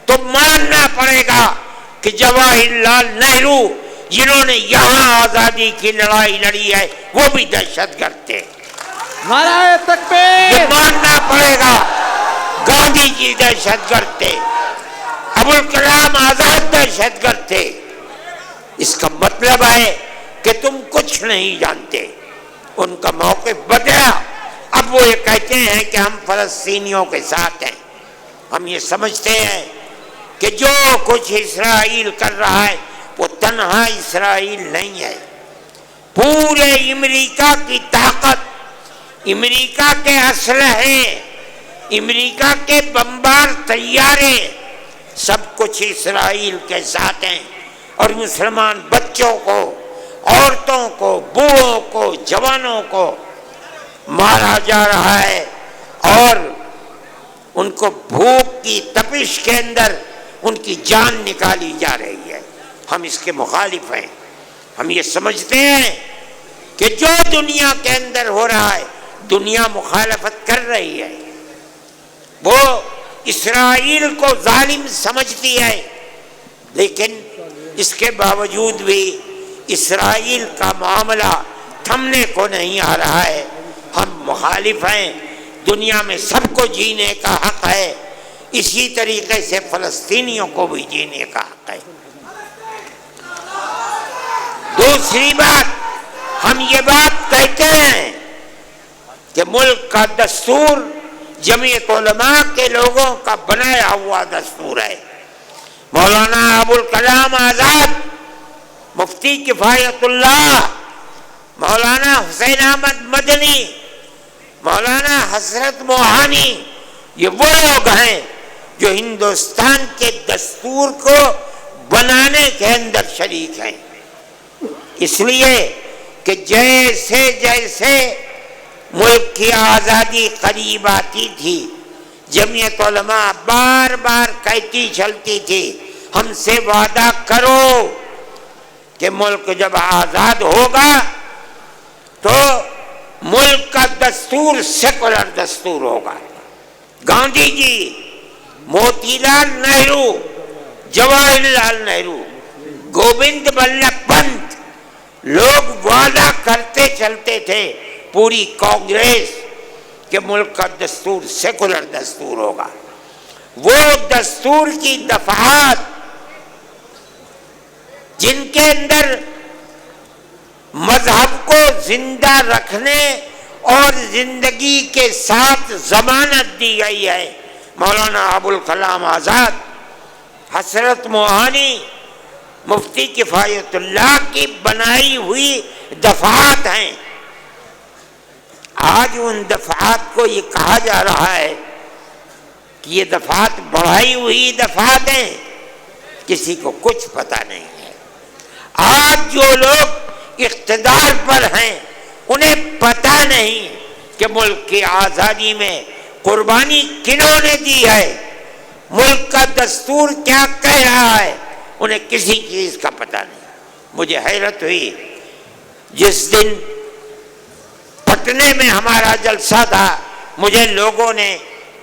تو ماننا پڑے گا کہ جواہر لال نہرو جنہوں نے یہاں آزادی کی لڑائی لڑی ہے وہ بھی دہشت گرد تھے۔ نعرہ تکبیر! یہ ماننا پڑے گا گاندھی جی دہشت گرد تھے، ابوالکلام آزاد دہشت گرد تھے۔ اس کا مطلب ہے کہ تم کچھ نہیں جانتے۔ ان کا موقف بدلا، اب وہ یہ کہتے ہیں کہ ہم فلسطینیوں کے ساتھ ہیں۔ ہم یہ سمجھتے ہیں کہ جو کچھ اسرائیل کر رہا ہے وہ تنہا اسرائیل نہیں ہے، پورے امریکہ کی طاقت، امریکہ کے اسلحے، امریکہ کے بمبار طیارے، سب کچھ اسرائیل کے ساتھ ہیں، اور مسلمان بچوں کو، عورتوں کو، بوڑھوں کو، جوانوں کو مارا جا رہا ہے اور ان کو بھوک کی تپش کے اندر ان کی جان نکالی جا رہی ہے۔ ہم اس کے مخالف ہیں۔ ہم یہ سمجھتے ہیں کہ جو دنیا کے اندر ہو رہا ہے دنیا مخالفت کر رہی ہے، وہ اسرائیل کو ظالم سمجھتی ہے، لیکن اس کے باوجود بھی اسرائیل کا معاملہ تھمنے کو نہیں آ رہا ہے۔ ہم مخالف ہیں۔ دنیا میں سب کو جینے کا حق ہے، اسی طریقے سے فلسطینیوں کو بھی جینے کا حق ہے۔ دوسری بات، ہم یہ بات کہتے ہیں کہ ملک کا دستور جمعیت علماء کے لوگوں کا بنایا ہوا دستور ہے۔ مولانا ابوالکلام آزاد، مفتی مفتی کفایت اللہ مولانا حسین احمد مدنی، مولانا حسرت موہانی، یہ وہ لوگ ہیں جو ہندوستان کے دستور کو بنانے کے اندر شریک ہیں۔ اس لیے کہ جیسے جیسے ملک کی آزادی قریب آتی تھی، جمعیت علماء بار بار کہتی چلتی تھی ہم سے وعدہ کرو کہ ملک جب آزاد ہوگا تو ملک کا دستور سیکولر دستور ہوگا۔ گاندھی جی، موتی لال نہرو، جواہر لال نہرو، گوبند بلبھ پنت، لوگ وعدہ کرتے چلتے تھے، پوری کانگریس، کہ ملک کا دستور سیکولر دستور ہوگا۔ وہ دستور کی دفعات جن کے اندر مذہب کو زندہ رکھنے اور زندگی کے ساتھ ضمانت دی گئی ہے، مولانا ابوالکلام آزاد، حسرت موہانی، مفتی کفایت اللہ کی بنائی ہوئی دفعات ہیں۔ آج ان دفعات کو یہ کہا جا رہا ہے کہ یہ دفعات بڑھائی ہوئی دفعات ہیں، کسی کو کچھ پتہ نہیں ہے۔ آج جو لوگ اقتدار پر ہیں انہیں پتہ نہیں کہ ملک کی آزادی میں قربانی کنہوں نے دی ہے، ملک کا دستور کیا کہہ رہا ہے، انہیں کسی چیز کا پتہ نہیں۔ مجھے حیرت ہوئی جس دن پٹنے میں ہمارا جلسہ تھا، مجھے لوگوں نے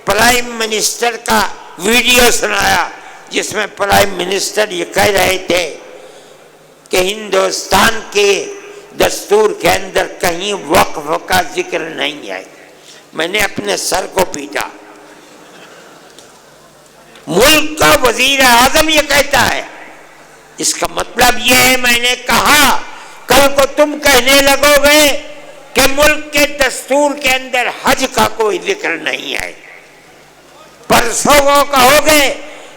پرائم منسٹر کا ویڈیو سنایا جس میں پرائم منسٹر یہ کہہ رہے تھے کہ ہندوستان کے دستور کے اندر کہیں وقف کا ذکر نہیں ہے۔ میں نے اپنے سر کو پیٹا۔ ملک کا وزیر اعظم یہ کہتا ہے، اس کا مطلب یہ ہے، میں نے کہا کل کو تم کہنے لگو گے کہ ملک کے دستور کے اندر حج کا کوئی ذکر نہیں ہے، پرسوں کو کہو گے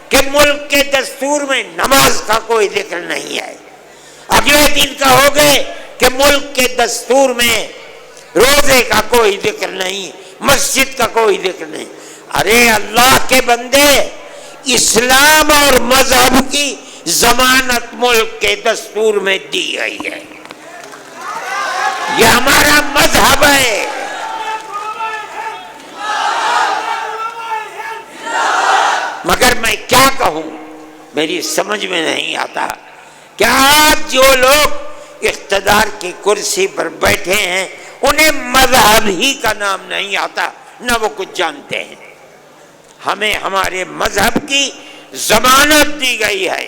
کہ ملک کے دستور میں نماز کا کوئی ذکر نہیں ہے، اگلے دن کہو گے کہ ملک کے دستور میں روزے کا کوئی ذکر نہیں، مسجد کا کوئی ذکر نہیں۔ ارے اللہ کے بندے، اسلام اور مذہب کی ضمانت ملک کے دستور میں دی گئی ہے، یہ ہمارا مذہب ہے۔ مگر میں کیا کہوں، میری سمجھ میں نہیں آتا کہ آج جو لوگ اقتدار کی کرسی پر بیٹھے ہیں انہیں مذہب ہی کا نام نہیں آتا، نہ وہ کچھ جانتے ہیں۔ ہمیں ہمارے مذہب کی ضمانت دی گئی ہے،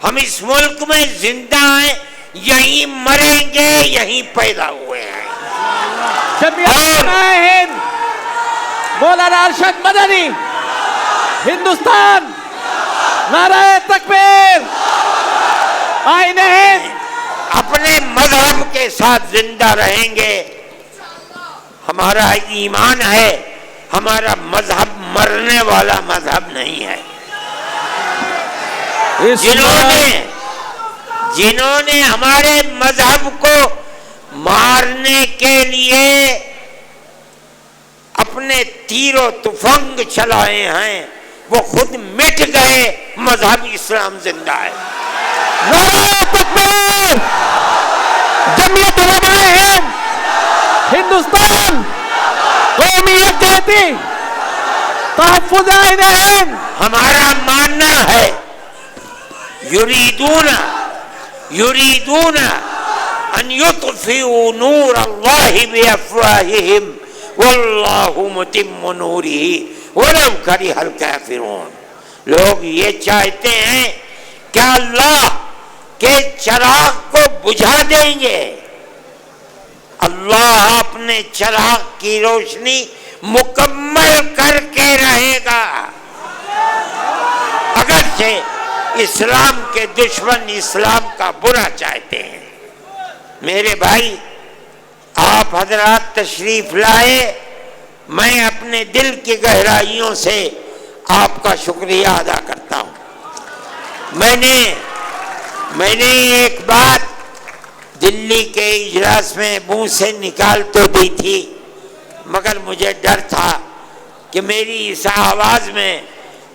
ہم اس ملک میں زندہ ہیں، یہیں مریں گے، یہیں پیدا ہوئے ہیں۔ جمعیت علماء ہند، مولانا ارشد مدنی، ہندوستان، نعرہ تکبیر، آئین ہند، اپنے مذہب کے ساتھ زندہ رہیں گے۔ ہمارا ایمان ہے، ہمارا مذہب مرنے والا مذہب نہیں ہے۔ جنہوں نے ہمارے مذہب کو مارنے کے لیے اپنے تیر و تفنگ چلائے ہیں وہ خود مٹ گئے، مذہب اسلام زندہ ہے۔ نعرہ تکبیر، جمعیت علماء ہند، ہندوستان، قومیت جہتی، تحفظ آئین ہند۔ ہمارا ماننا ہے یریدون ان یطفئوا نور اللہ بافواہہم واللہ متم نورہ ولو کرہ الکافرون۔ لوگ یہ چاہتے ہیں کہ اللہ کے چراغ کو بجھا دیں گے، اللہ اپنے چراغ کی روشنی مکمل کر کے رہے گا۔ اگرچہ اسلام کے دشمن اسلام کا برا چاہتے ہیں۔ میرے بھائی، آپ حضرات تشریف لائے، میں اپنے دل کی گہرائیوں سے آپ کا شکریہ ادا کرتا ہوں۔ میں نے ایک بات دلی کے اجلاس میں منہ سے نکال تو دی تھی، مگر مجھے ڈر تھا کہ میری اس آواز میں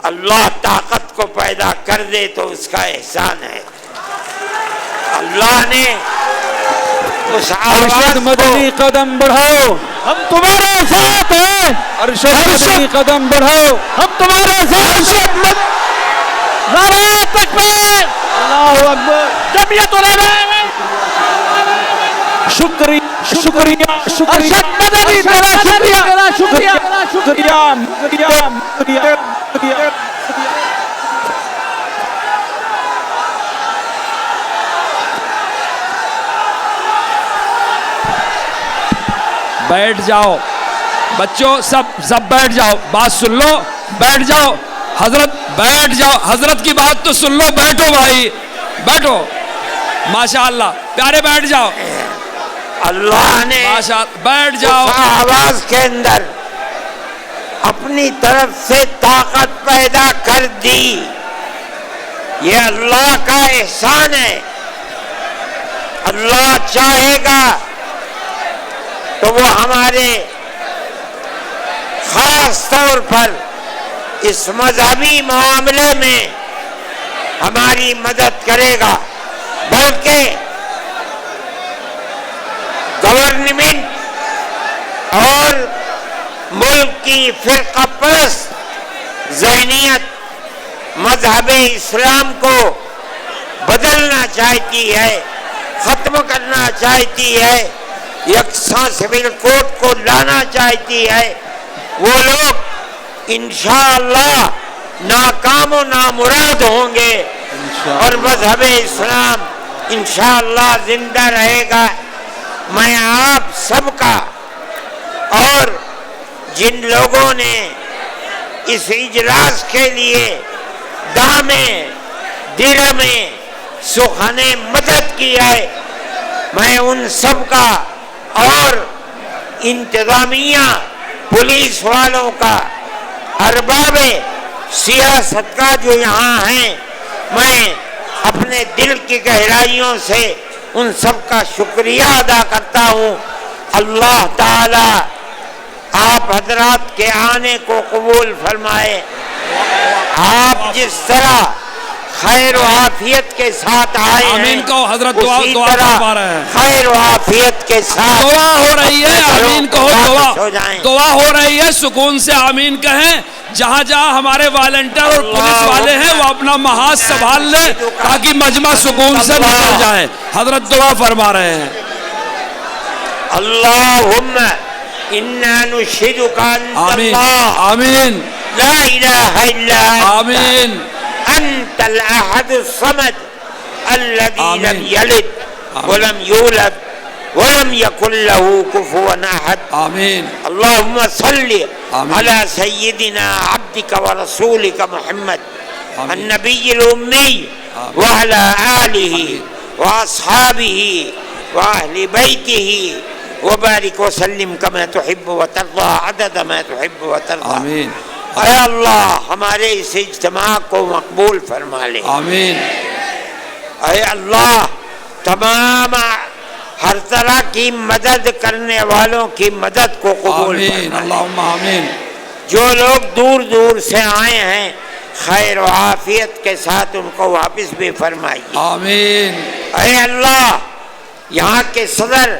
اللہ طاقت کو پیدا کر دے تو اس کا احسان ہے۔ اللہ نے اس ارشد آواز مدنی کو قدم بڑھاؤ، ہم تمہارے ساتھ ہیں۔ ارشد مدنی قدم بڑھاؤ، ہم تمہارے ساتھ ہیں۔ نعرہ تکبیر، اللہ اکبر، جمعیت علماء شکریہ شکریہ شکریہ ارشد مدنی تیرا شکریہ شکریہ شکریہ۔ بیٹھ جاؤ بچوں، سب بیٹھ جاؤ، بات سن لو، بیٹھ جاؤ۔ حضرت بیٹھ جاؤ، حضرت کی بات تو سن لو، بیٹھو بھائی بیٹھو، ماشاءاللہ پیارے بیٹھ جاؤ، اللہ نے ماشاءاللہ بیٹھ جاؤ۔ اس آواز کے اندر اپنی طرف سے طاقت پیدا کر دی، یہ اللہ کا احسان ہے۔ اللہ چاہے گا تو وہ ہمارے خاص طور پر اس مذہبی معاملے میں ہماری مدد کرے گا، بلکہ گورنمنٹ اور ملک کی فرقہ پرست ذہنیت مذہب اسلام کو بدلنا چاہتی ہے، ختم کرنا چاہتی ہے، یکساں سول کوڈ کو لانا چاہتی ہے۔ وہ لوگ انشاءاللہ ناکام و نامراد ہوں گے اور مذہب اسلام انشاءاللہ زندہ رہے گا۔ میں آپ سب کا اور جن لوگوں نے اس اجلاس کے لیے دامیں درہمیں سخنے مدد کی ہے، میں ان سب کا اور انتظامیہ پولیس والوں کا، ارباب سیاست کا جو یہاں ہیں، میں اپنے دل کی گہرائیوں سے ان سب کا شکریہ ادا کرتا ہوں۔ اللہ تعالی آپ حضرات کے آنے کو قبول فرمائے۔ آپ جس طرح خیر و عافیت کے ساتھ آئے ہیں، آمین کہو، حضرت دعا اسی دعا طرح فرما رہے ہیں، خیر و عافیت کے ساتھ دعا ہو رہی ہے، آمین کہو، واپس ہو جائیں۔ دعا ہو رہی ہے، سکون سے آمین کہیں۔ جہاں جہاں ہمارے والنٹیئر اور پولیس والے ہیں وہ اپنا محاذ سنبھال لیں تاکہ مجمع سکون سے نکل جائے۔ حضرت دعا فرما رہے ہیں۔ اللہم انا نشہدک انت آمین اللہ آمین لا الہ الا انت آمین انت الاحد الصمد الذي آمین۔ لم يلد ولم يولد ولم يكن له كفوا احد۔ آمین اللهم صل آمین۔ على سيدنا عبدك ورسولك محمد آمین۔ النبي الأمي آمین۔ وعلى آله آمین۔ وأصحابه وأهل بيته وبارك وسلم كما تحب وترضى عدد ما تحب وترضى۔ آمین اے اللہ ہمارے اس اجتماع کو مقبول فرما لے۔ آمین اے اللہ تمام ہر طرح کی مدد کرنے والوں کی مدد کو قبول آمین فرما لے۔ اللہم آمین جو لوگ دور دور سے آئے ہیں خیر و عافیت کے ساتھ ان کو واپس بھی فرمائیے۔ آمین اے اللہ یہاں کے صدر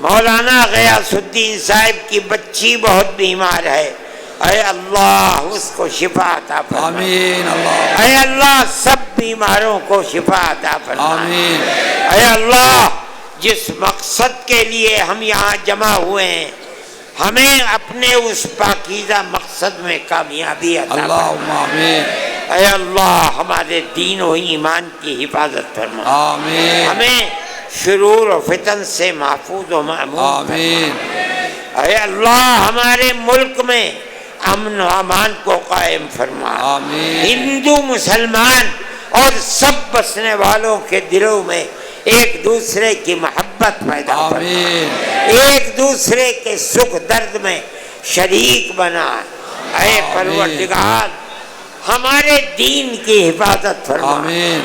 مولانا غیاث الدین صاحب کی بچی بہت بیمار ہے، اے اللہ اس کو شفا عطا فرما۔ آمین اللہ اے اللہ سب بیماروں کو شفا عطا فرما۔ آمین اے اللہ جس مقصد کے لیے ہم یہاں جمع ہوئے ہیں ہمیں اپنے اس پاکیزہ مقصد میں کامیابی عطا فرما۔ اللہم آمین اے اللہ ہمارے دین و ایمان کی حفاظت فرما، آمین ہمیں شرور و فتن سے محفوظ و معمون آمین فرما۔ اے اللہ ہمارے ملک میں امن و امان کو قائم فرما۔ آمین ہندو مسلمان اور سب بسنے والوں کے دلوں میں ایک دوسرے کی محبت پیدا فرما، آمین ایک دوسرے کے سکھ درد میں شریک بنا۔ اے پروردگار ہمارے دین کی حفاظت فرما، آمین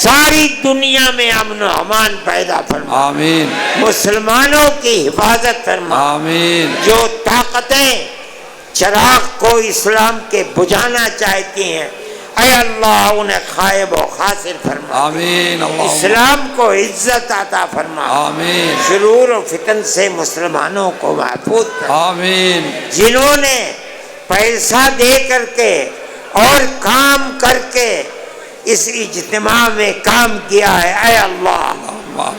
ساری دنیا میں امن و امان پیدا فرما، آمین مسلمانوں کی حفاظت فرما، آمین جو طاقتیں چراغ کو اسلام کے بجھانا چاہتی ہیں اے اللہ انہیں خائب و خاسر فرما، آمین اسلام کو عزت عطا فرما، آمین شرور و فتن سے مسلمانوں کو محفوظ فرما۔ آمین جنہوں نے پیسہ دے کر کے اور کام کر کے اس اجتماع میں کام کیا ہے اے اللہ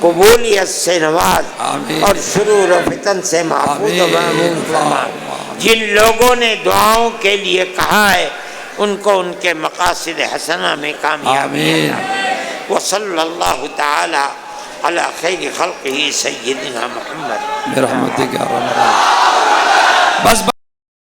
قبولیت سے نواز آمین اور شرور و فتن سے محفوظ و محمود فرما۔ جن لوگوں نے دعاؤں کے لیے کہا ہے ان کو ان کے مقاصد حسنہ میں کامیابی آمین۔ وصلی اللہ تعالی علی خیر خلقہ سیدنا محمد برحمتک یا رب العالمین۔ بس